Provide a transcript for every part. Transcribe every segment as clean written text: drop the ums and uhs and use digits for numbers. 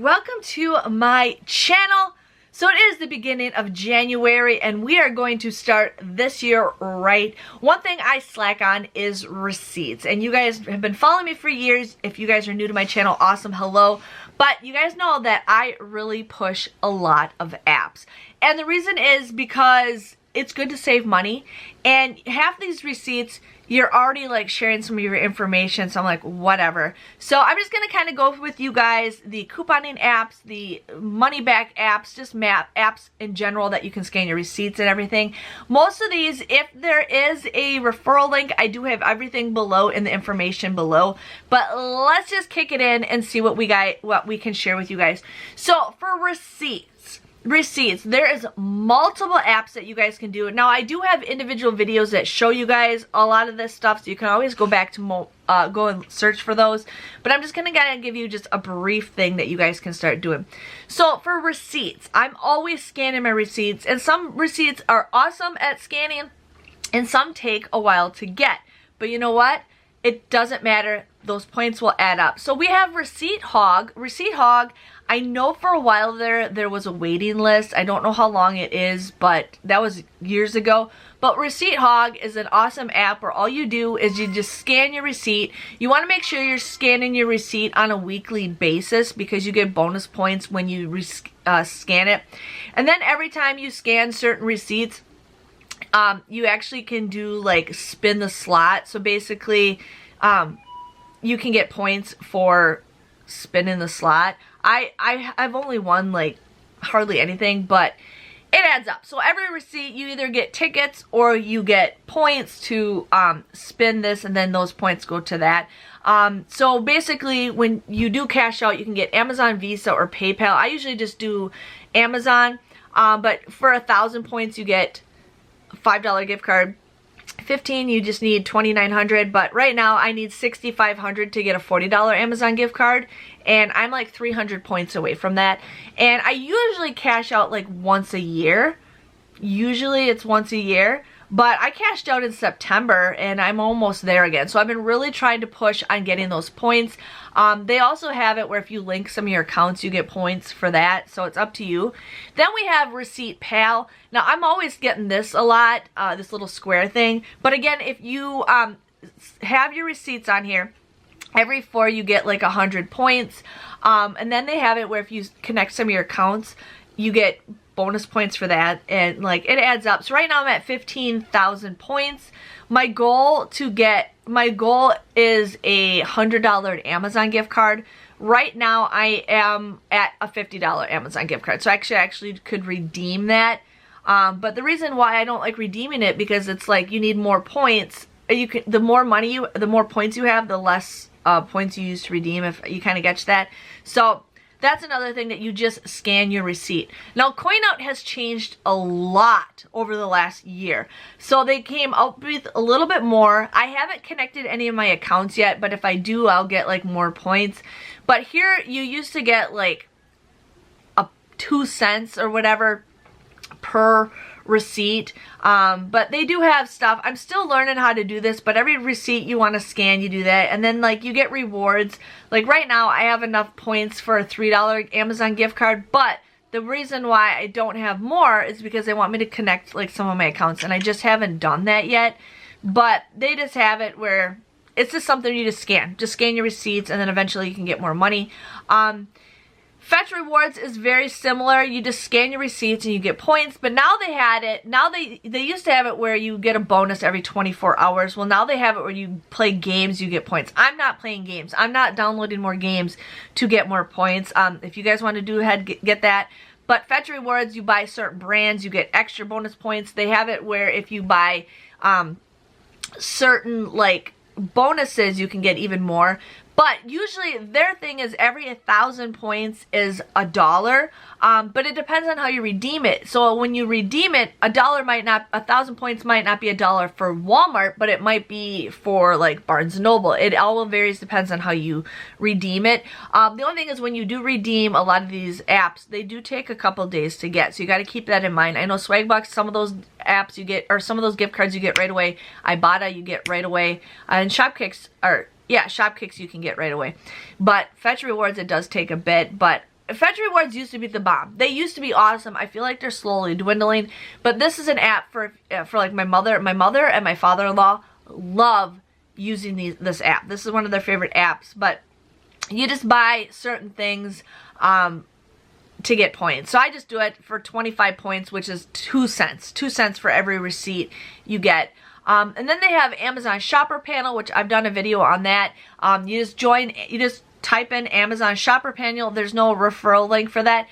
welcome to my channel. So it is the beginning of January and we are going to start this year right. One thing I slack on is receipts, and you guys have been following me for years. If you guys are new to my channel, awesome, hello. But you guys know that I really push a lot of apps, and the reason is because it's good to save money, and half these receipts you're already like sharing some of your information, so I'm like, whatever. So I'm just gonna kind of go with you guys the couponing apps, the money back apps, just map apps in general that you can scan your receipts and everything. Most of these, if there is a referral link, I do have everything below in the information below. But let's just kick it in and see what we can share with you guys. So for receipts, there is multiple apps that you guys can do. Now I do have individual videos that show you guys a lot of this stuff, so you can always go back to go and search for those, but I'm just gonna give you just a brief thing that you guys can start doing. So for receipts, I'm always scanning my receipts, and some receipts are awesome at scanning and some take a while to get, but you know what, it doesn't matter, those points will add up. So we have Receipt Hog. I know for a while there was a waiting list. I don't know how long it is, but that was years ago. But Receipt Hog is an awesome app where all you do is you just scan your receipt. You want to make sure you're scanning your receipt on a weekly basis because you get bonus points when you scan it. And then every time you scan certain receipts, you actually can do like spin the slot. So basically, you can get points for spinning the slot. I've only won like hardly anything, but it adds up. So every receipt, you either get tickets or you get points to spin this, and then those points go to that. So basically, when you do cash out, you can get Amazon, Visa, or PayPal. I usually just do Amazon, but for 1,000 points, you get a $5 gift card. 15, you just need 2,900, but right now I need 6,500 to get a $40 Amazon gift card, and I'm like 300 points away from that. And I usually cash out like once a year. Usually it's once a year, but I cashed out in September and I'm almost there again. So I've been really trying to push on getting those points. They also have it where if you link some of your accounts, you get points for that. So it's up to you. Then we have Receipt Pal. Now I'm always getting this a lot, this little square thing. But again, if you have your receipts on here, every 4 you get like 100 points. And then they have it where if you connect some of your accounts, you get bonus points for that, and like it adds up. So right now I'm at 15,000 points. My goal is a $100 Amazon gift card. Right now I am at a $50 Amazon gift card, so I actually could redeem that. But the reason why I don't like redeeming it, because it's like you need more points. The more points you have, the less points you use to redeem, if you kind of get that. So that's another thing, that you just scan your receipt. Now, Coinout has changed a lot over the last year. So they came out with a little bit more. I haven't connected any of my accounts yet, but if I do, I'll get like more points. But here, you used to get like 2 cents or whatever per receipt, but they do have stuff. I'm still learning how to do this, but every receipt you want to scan, you do that, and then like you get rewards. Like right now I have enough points for a $3 Amazon gift card, but the reason why I don't have more is because they want me to connect like some of my accounts, and I just haven't done that yet. But they just have it where it's just something you just scan your receipts, and then eventually you can get more money. Fetch Rewards is very similar. You just scan your receipts and you get points, but now they had it. Now they used to have it where you get a bonus every 24 hours. Well, now they have it where you play games, you get points. I'm not playing games. I'm not downloading more games to get more points. If you guys want to do ahead, get that. But Fetch Rewards, you buy certain brands, you get extra bonus points. They have it where if you buy certain like bonuses, you can get even more. But usually their thing is every 1,000 points is $1, but it depends on how you redeem it. So when you redeem it, 1,000 points might not be $1 for Walmart, but it might be for like Barnes & Noble. It all varies, depends on how you redeem it. The only thing is when you do redeem a lot of these apps, they do take a couple days to get, so you got to keep that in mind. I know Swagbucks, some of those apps you get, or some of those gift cards you get right away. Ibata you get right away, and Shopkicks you can get right away. But Fetch Rewards, it does take a bit, but Fetch Rewards used to be the bomb. They used to be awesome. I feel like they're slowly dwindling. But this is an app for like my mother and my father-in-law love using this app. This is one of their favorite apps. But you just buy certain things to get points. So I just do it for 25 points, which is 2 cents. 2 cents for every receipt you get. And then they have Amazon Shopper Panel, which I've done a video on that. You just type in Amazon Shopper Panel. There's no referral link for that.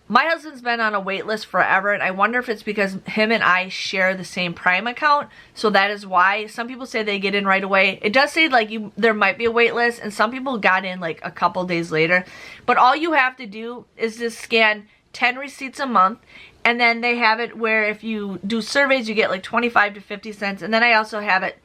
My husband's been on a wait list forever, and I wonder if it's because him and I share the same Prime account, so that is why. Some people say they get in right away. It does say like there might be a wait list, and some people got in like a couple days later. But all you have to do is just scan 10 receipts a month, and then they have it where if you do surveys, you get like 25 to 50 cents. And then I also have it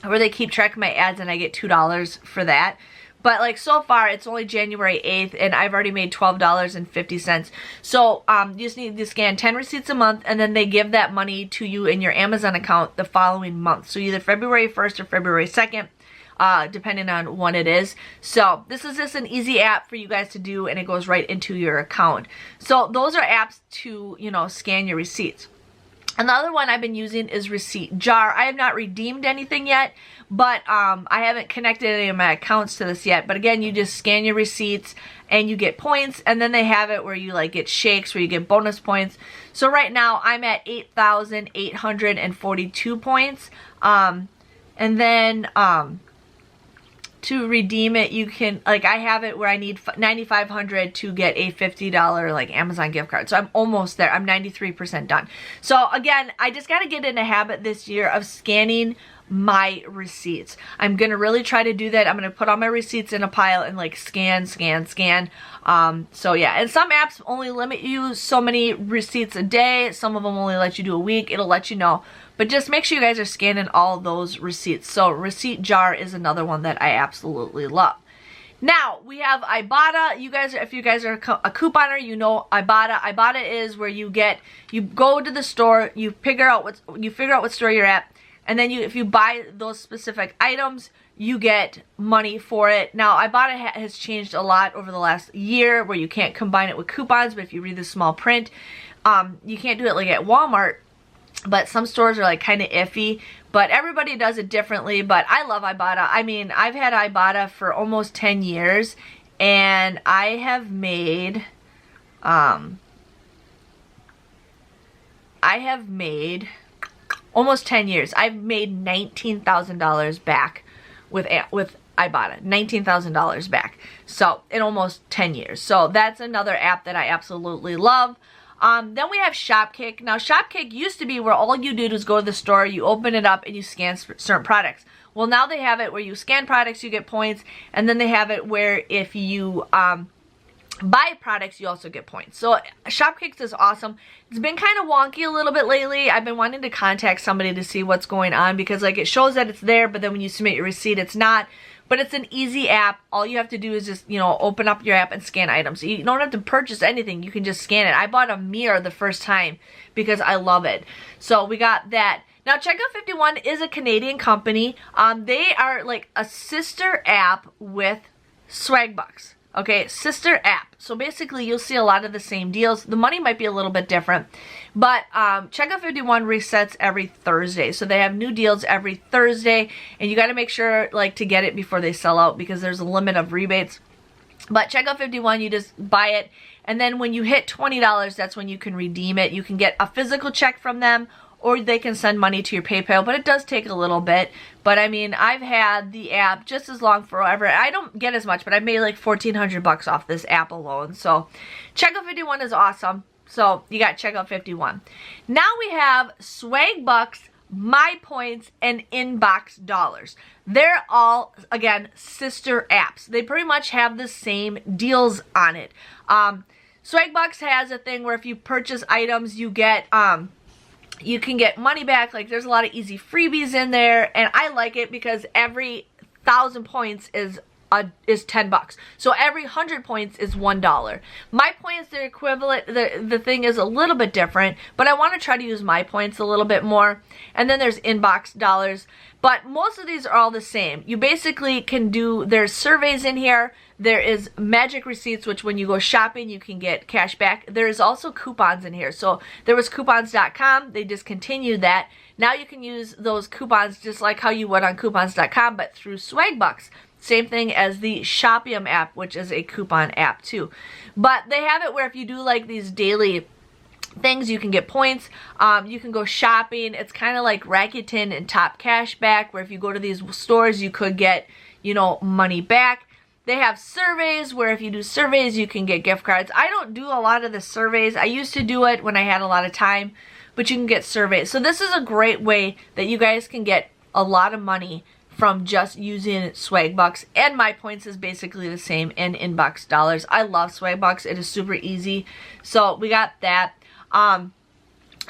where they keep track of my ads, and I get $2 for that. But like so far, it's only January 8th, and I've already made $12.50. So you just need to scan 10 receipts a month, and then they give that money to you in your Amazon account the following month. So either February 1st or February 2nd, depending on when it is. So this is just an easy app for you guys to do, and it goes right into your account. So those are apps to, you know, scan your receipts. Another one I've been using is Receipt Jar. I have not redeemed anything yet, but I haven't connected any of my accounts to this yet. But again, you just scan your receipts and you get points, and then they have it where you like get shakes, where you get bonus points. So right now I'm at 8,842 points. And then to redeem it, you can, like, I have it where I need 9,500 to get a $50 like Amazon gift card. So I'm almost there. I'm 93% done. So again, I just got to get in a habit this year of scanning my receipts. I'm gonna really try to do that. I'm gonna put all my receipts in a pile and like scan. So yeah, and some apps only limit you so many receipts a day. Some of them only let you do a week. It'll let you know. But just make sure you guys are scanning all those receipts. So Receipt Jar is another one that I absolutely love. Now we have Ibata. You guys, if you guys are a couponer, you know Ibata. Ibata is where you go to the store, you figure out what store you're at, and then if you buy those specific items, you get money for it. Now Ibata has changed a lot over the last year, where you can't combine it with coupons. But if you read the small print, you can't do it like at Walmart. But some stores are like kind of iffy, but everybody does it differently. But I love Ibata. I mean, I've had Ibata for almost 10 years, and I have made almost 10 years. I've made $19,000 back with Ibata. $19,000 back. So in almost 10 years. So that's another app that I absolutely love. Then we have Shopkick. Now Shopkick used to be where all you did was go to the store, you open it up, and you scan certain products. Well, now they have it where you scan products, you get points, and then they have it where if you buy products, you also get points. So Shopkick is awesome. It's been kind of wonky a little bit lately. I've been wanting to contact somebody to see what's going on, because like it shows that it's there, but then when you submit your receipt, it's not. But it's an easy app. All you have to do is just, you know, open up your app and scan items. You don't have to purchase anything. You can just scan it. I bought a mirror the first time because I love it. So we got that. Now Checkout 51 is a Canadian company. They are like a sister app with Swagbucks. Okay, sister app. So basically you'll see a lot of the same deals. The money might be a little bit different. But Checkout 51 resets every Thursday. So they have new deals every Thursday. And you got to make sure like to get it before they sell out, because there's a limit of rebates. But Checkout 51, you just buy it. And then when you hit $20, that's when you can redeem it. You can get a physical check from them, or they can send money to your PayPal, but it does take a little bit. But I mean, I've had the app just as long forever. I don't get as much, but I made like $1,400 off this app alone. So Checkout 51 is awesome. So you got Checkout 51. Now we have Swagbucks, My Points, and Inbox Dollars. They're all, again, sister apps. They pretty much have the same deals on it. Swagbucks has a thing where if you purchase items, you get you can get money back. Like there's a lot of easy freebies in there, and I like it because every 1,000 points is is 10 bucks. So every 100 points is $1. My points, they're equivalent. The thing is a little bit different, but I want to try to use my points a little bit more. And then there's inbox dollars, but most of these are all the same. You basically can do, there's surveys in here. There is magic receipts, which when you go shopping, you can get cash back. There is also coupons in here. So there was coupons.com. They discontinued that. Now you can use those coupons just like how you would on coupons.com, but through Swagbucks. Same thing as the Shopium app, which is a coupon app too. But they have it where if you do like these daily things, you can get points. You can go shopping. It's kind of like Rakuten and Top Cashback, where if you go to these stores, you could get, you know, money back. They have surveys where if you do surveys, you can get gift cards. I don't do a lot of the surveys. I used to do it when I had a lot of time, but you can get surveys. So this is a great way that you guys can get a lot of money from just using Swagbucks. And my points is basically the same in inbox dollars. I love Swagbucks. It is super easy. So we got that.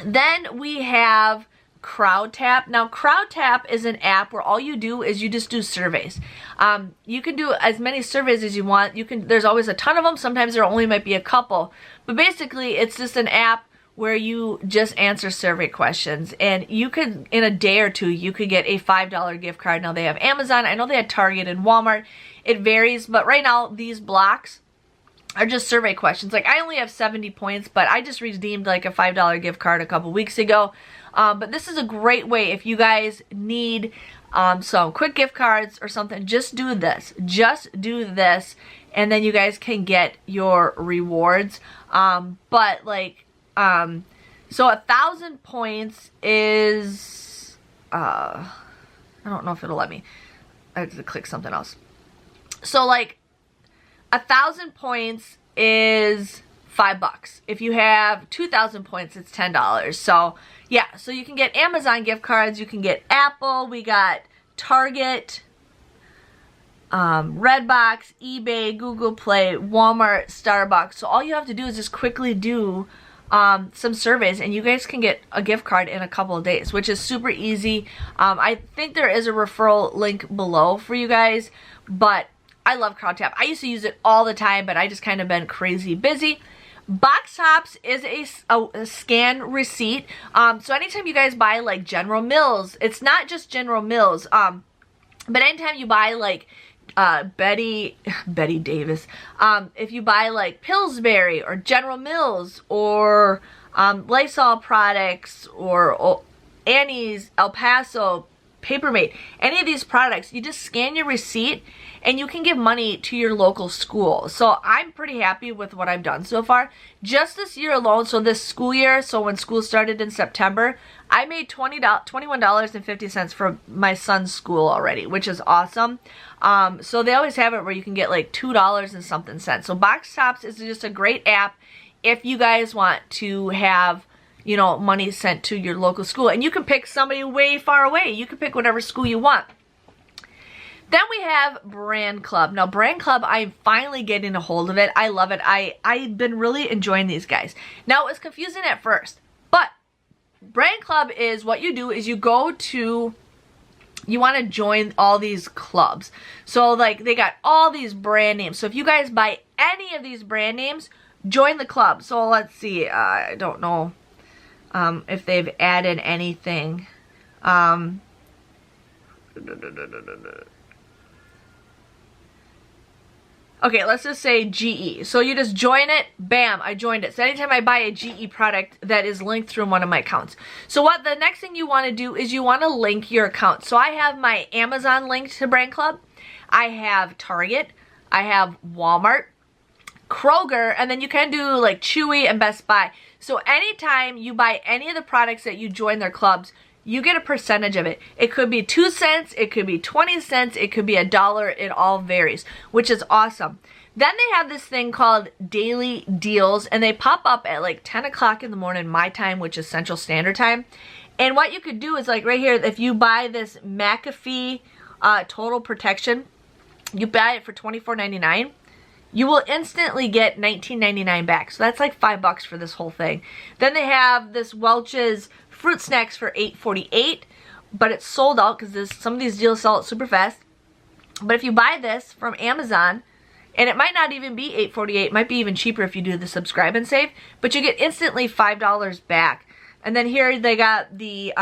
Then we have Crowdtap. Now Crowdtap is an app where all you do is you just do surveys. You can do as many surveys as you want. There's always a ton of them. Sometimes there only might be a couple. But basically it's just an app where you just answer survey questions, and you could, in a day or two, you could get a $5 gift card. Now they have Amazon. I know they had Target and Walmart. It varies, but right now these blocks are just survey questions. Like I only have 70 points, but I just redeemed like a $5 gift card a couple weeks ago. But this is a great way if you guys need some quick gift cards or something. Just do this. Just do this, and then you guys can get your rewards. But like, so 1,000 points is, I don't know if it'll let me. I have to click something else. So like 1,000 points is $5. If you have 2,000 points, it's $10. So yeah, so you can get Amazon gift cards, you can get Apple, we got Target, Redbox, eBay, Google Play, Walmart, Starbucks. So all you have to do is just quickly do some surveys, and you guys can get a gift card in a couple of days, which is super easy. I think there is a referral link below for you guys, but I love Crowdtap. I used to use it all the time, but I just kind of been crazy busy. Box Tops is a scan receipt. So anytime you guys buy like General Mills, it's not just General Mills, but anytime you buy like Betty Davis, if you buy like Pillsbury or General Mills or Lysol products or Annie's, El Paso, Papermate, any of these products, you just scan your receipt and you can give money to your local school. So I'm pretty happy with what I've done so far. Just this year alone, so this school year, so when school started in September, I made $21.50 for my son's school already, which is awesome. So they always have it where you can get like $2 and something cents. So Box Tops is just a great app if you guys want to have, you know, money sent to your local school. And you can pick somebody way far away. You can pick whatever school you want. Then we have Brand Club. Now, Brand Club, I'm finally getting a hold of it. I love it. I've been really enjoying these guys. Now, it was confusing at first, but Brand Club is what you do is you go to, you want to join all these clubs. So, like, they got all these brand names. So, if you guys buy any of these brand names, join the club. So, let's see. I don't know if they've added anything. Okay, let's just say GE. So you just join it, bam, I joined it. So anytime I buy a GE product, that is linked through one of my accounts. So what the next thing you want to do is you want to link your account. So I have my Amazon linked to Brand Club. I have Target. I have Walmart, Kroger, and then you can do like Chewy and Best Buy. So anytime you buy any of the products that you join their clubs, you get a percentage of it. It could be 2 cents, it could be 20 cents, it could be $1. It all varies, which is awesome. Then they have this thing called daily deals, and they pop up at like 10 o'clock in the morning my time, which is Central Standard Time. And what you could do is like right here, if you buy this McAfee Total Protection, you buy it for $24.99. You will instantly get $19.99 back. So that's like $5 for this whole thing. Then they have this Welch's fruit snacks for $8.48, but it's sold out because some of these deals sell out super fast. But if you buy this from Amazon, and it might not even be $8.48, it might be even cheaper if you do the subscribe and save, but you get instantly $5 back. And then here they got the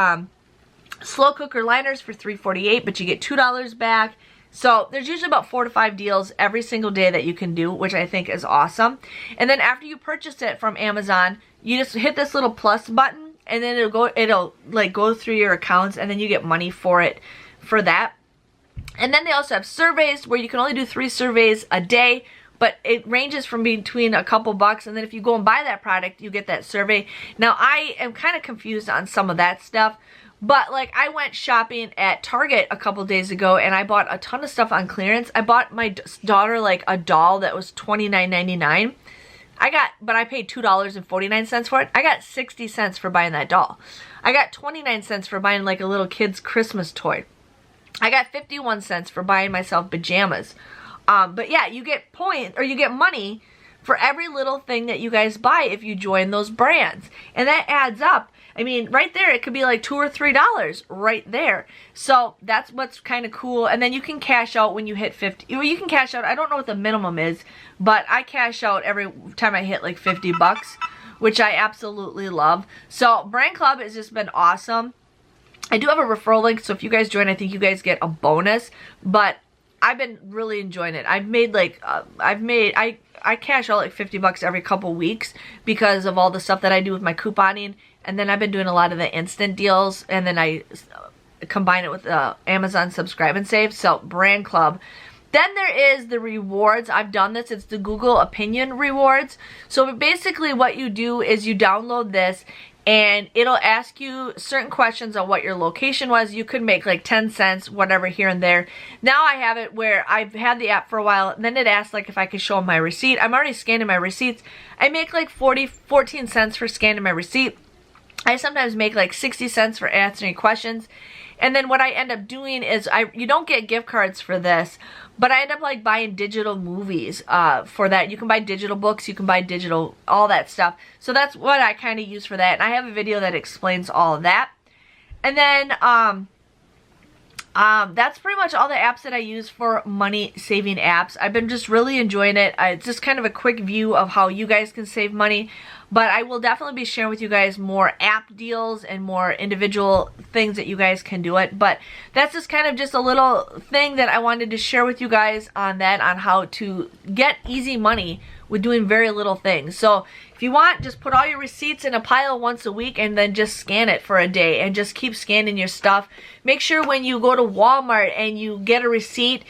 slow cooker liners for $3.48, but you get $2 back. So there's usually about 4 to 5 deals every single day that you can do, which I think is awesome. And then after you purchase it from Amazon, you just hit this little plus button, and then it'll like go through your accounts, and then you get money for it for that. And then they also have surveys where you can only do 3 surveys a day, but it ranges from between a couple bucks, and then if you go and buy that product, you get that survey. Now, I am kind of confused on some of that stuff, but like I went shopping at Target a couple days ago, and I bought a ton of stuff on clearance. I bought my daughter like a doll that was $29.99. But I paid $2.49 for it. I got 60 cents for buying that doll. I got 29 cents for buying like a little kid's Christmas toy. I got 51 cents for buying myself pajamas. But yeah, you get you get money for every little thing that you guys buy if you join those brands. And that adds up. I mean, right there, it could be like $2 or $3 right there. So that's what's kind of cool. And then you can cash out when you hit 50. You can cash out, I don't know what the minimum is, but I cash out every time I hit like 50 bucks, which I absolutely love. So Brand Club has just been awesome. I do have a referral link, so if you guys join, I think you guys get a bonus, but I've been really enjoying it. I've made like, I cash out like 50 bucks every couple weeks because of all the stuff that I do with my couponing, and then I've been doing a lot of the instant deals, and then I combine it with Amazon Subscribe and Save, so Brand Club. Then there is the rewards. I've done this. It's the Google Opinion rewards. So basically what you do is you download this, and it'll ask you certain questions on what your location was. You could make like 10 cents, whatever, here and there. Now I have it where I've had the app for a while, and then it asks like if I could show them my receipt. I'm already scanning my receipts. I make like 14 cents for scanning my receipt. I sometimes make like 60 cents for answering questions. And then what I end up doing is, you don't get gift cards for this, but I end up like buying digital movies for that. You can buy digital books, you can buy digital, all that stuff. So that's what I kind of use for that. And I have a video that explains all of that. And then that's pretty much all the apps that I use for money saving apps. I've been just really enjoying it. It's just kind of a quick view of how you guys can save money. But I will definitely be sharing with you guys more app deals and more individual things that you guys can do it. But that's just kind of just a little thing that I wanted to share with you guys on that, on how to get easy money with doing very little things. So if you want, just put all your receipts in a pile once a week and then just scan it for a day and just keep scanning your stuff. Make sure when you go to Walmart and you get a receipt,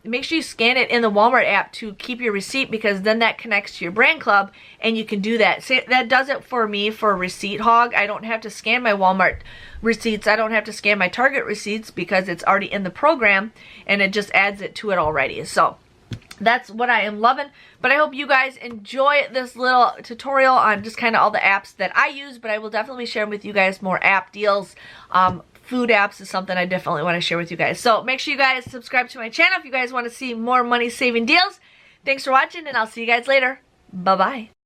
make sure you scan it in the Walmart app to keep your receipt, because then that connects to your Brand Club and you can do that. So that does it for me for Receipt Hog. I don't have to scan my Walmart receipts. I don't have to scan my Target receipts because it's already in the program and it just adds it to it already. So that's what I am loving. But I hope you guys enjoy this little tutorial on just kind of all the apps that I use, but I will definitely be sharing with you guys more app deals. Food apps is something I definitely want to share with you guys. So make sure you guys subscribe to my channel if you guys want to see more money saving deals. Thanks for watching, and I'll see you guys later. Bye-bye.